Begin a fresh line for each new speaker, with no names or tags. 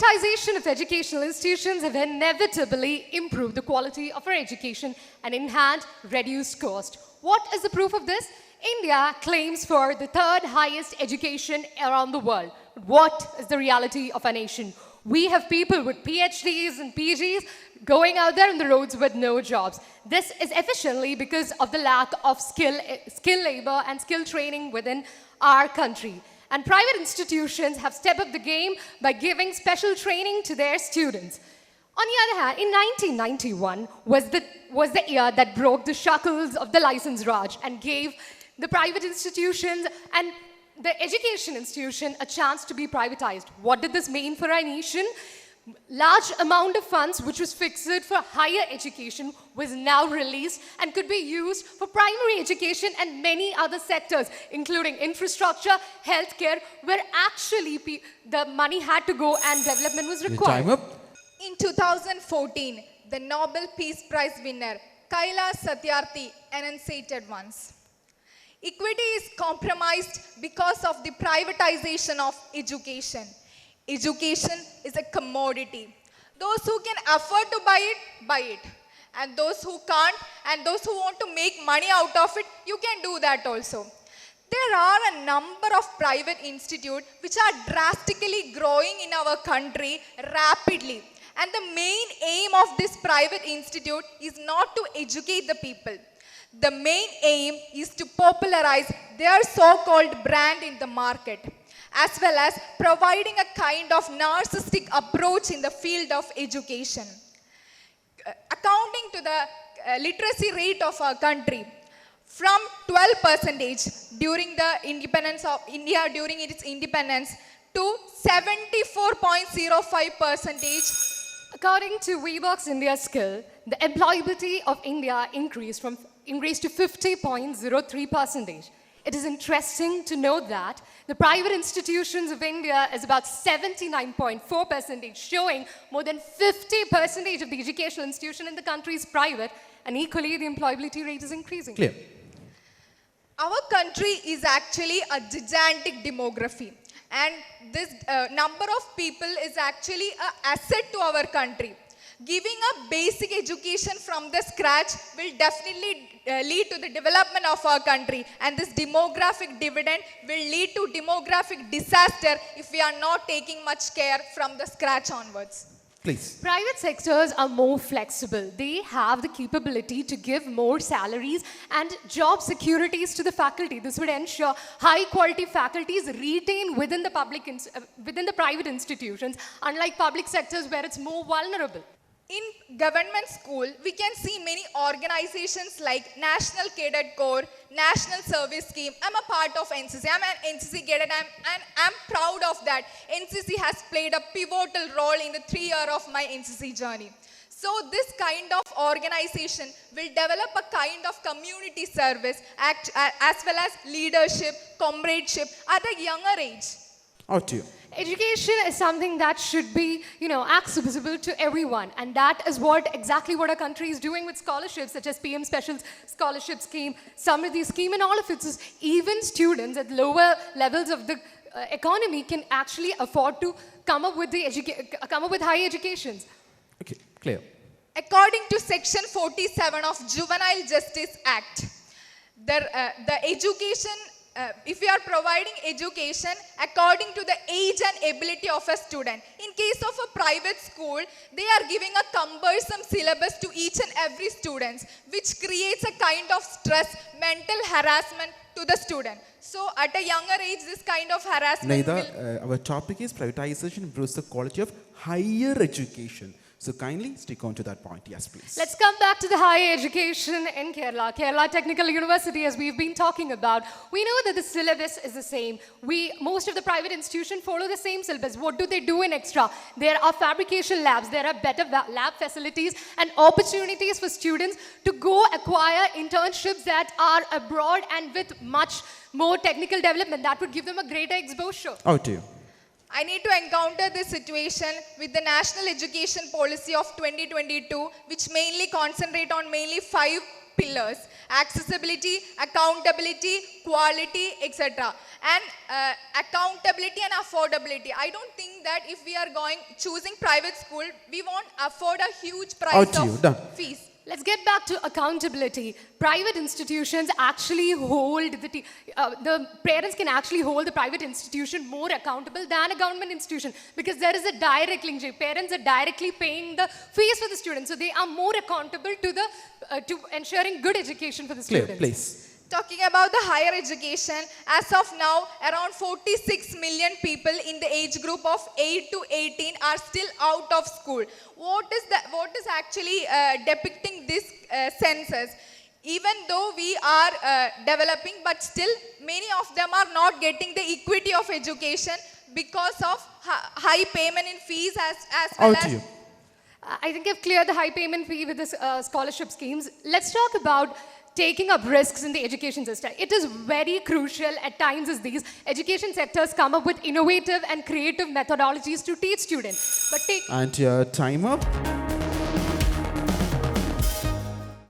privatization of educational institutions have inevitably improved the quality of our education and in hand reduced cost. What is the proof of this? India claims for the third highest education around the world. But what is the reality of our nation? We have people with PhDs and PGs going out there on the roads with no jobs. This is efficiently because of the lack of skill labor and skill training within our country. And private institutions have stepped up the game by giving special training to their students. On the other hand, in 1991 was the year that broke the shackles of the license Raj and gave the private institutions and the education institution a chance to be privatized. What did this mean for our nation? Large amount of funds which was fixed for higher education was now released and could be used for primary education and many other sectors, including infrastructure, healthcare, where actually the money had to go and development was required.
Time up.
In 2014, the Nobel Peace Prize winner Kailash Satyarthi enunciated once, equity is compromised because of the privatization of education. Education is a commodity. Those who can afford to buy it. And those who can't, and those who want to make money out of it, you can do that also. There are a number of private institutes which are drastically growing in our country rapidly. And the main aim of this private institute is not to educate the people. The main aim is to popularize their so-called brand in the market, as well as providing a kind of narcissistic approach in the field of education. Accounting to the literacy rate of our country, from 12% during the independence of India during its independence to 74.05%.
According to Weebox India Skill, the employability of India increased to 50.03%. It is interesting to note that the private institutions of India is about 79.4%, showing more than 50% of the educational institution in the country is private, and equally the employability rate is increasing.
Clear.
Our country is actually a gigantic demography, and this number of people is actually an asset to our country. Giving a basic education from the scratch will definitely lead to the development of our country, and this demographic dividend will lead to demographic disaster if we are not taking much care from the scratch onwards.
Please.
Private sectors are more flexible. They have the capability to give more salaries and job securities to the faculty. This would ensure high quality faculties retained within the private institutions, unlike public sectors where it's more vulnerable.
In government school, we can see many organizations like National Cadet Corps, National Service Scheme. I'm a part of NCC. I'm an NCC cadet, and I'm proud of that. NCC has played a pivotal role in the 3 years of my NCC journey. So this kind of organization will develop a kind of community service as well as leadership, comradeship at a younger age.
Out to you.
Education is something that should be, accessible to everyone, and that is exactly what our country is doing with scholarships such as PM Special Scholarship Scheme, Samriddhi Scheme, and all of it. So even students at lower levels of the economy can actually afford to come up with high educations.
Okay, clear.
According to Section 47 of Juvenile Justice Act, the education. If we are providing education according to the age and ability of a student. In case of a private school, they are giving a cumbersome syllabus to each and every student, which creates a kind of stress, mental harassment to the student. So at a younger age, this kind of harassment
Nehidha, our topic is privatization improves the quality of higher education. So kindly stick on to that point. Yes, please.
Let's come back to the higher education in Kerala. Kerala Technical University, as we've been talking about. We know that the syllabus is the same. Most of the private institutions follow the same syllabus. What do they do in extra? There are fabrication labs. There are better lab facilities and opportunities for students to go acquire internships that are abroad and with much more technical development. That would give them a greater exposure.
Out to you.
I need to encounter this situation with the National Education Policy of 2022, which mainly concentrate on mainly 5 pillars: accessibility, accountability, quality, etc. And accountability and affordability. I don't think that if we are choosing private school, we won't afford a huge price
Out to you.
of
Done.
fees.
Let's get back to accountability. Private institutions actually hold the parents can actually hold the private institution more accountable than a government institution because there is a direct link. Parents are directly paying the fees for the students, so they are more accountable to the to ensuring good education for the
Clear,
students.
please.
Talking about the higher education, as of now, around 46 million people in the age group of 8 to 18 are still out of school. What is actually depicting this census? Even though we are developing, but still many of them are not getting the equity of education because of high payment in fees as well
Out to
as...
you.
I think I've cleared the high payment fee with this scholarship schemes. Let's talk about taking up risks in the education system. It is very crucial at times as these. Education sectors come up with innovative and creative methodologies to teach students. But
And your time up.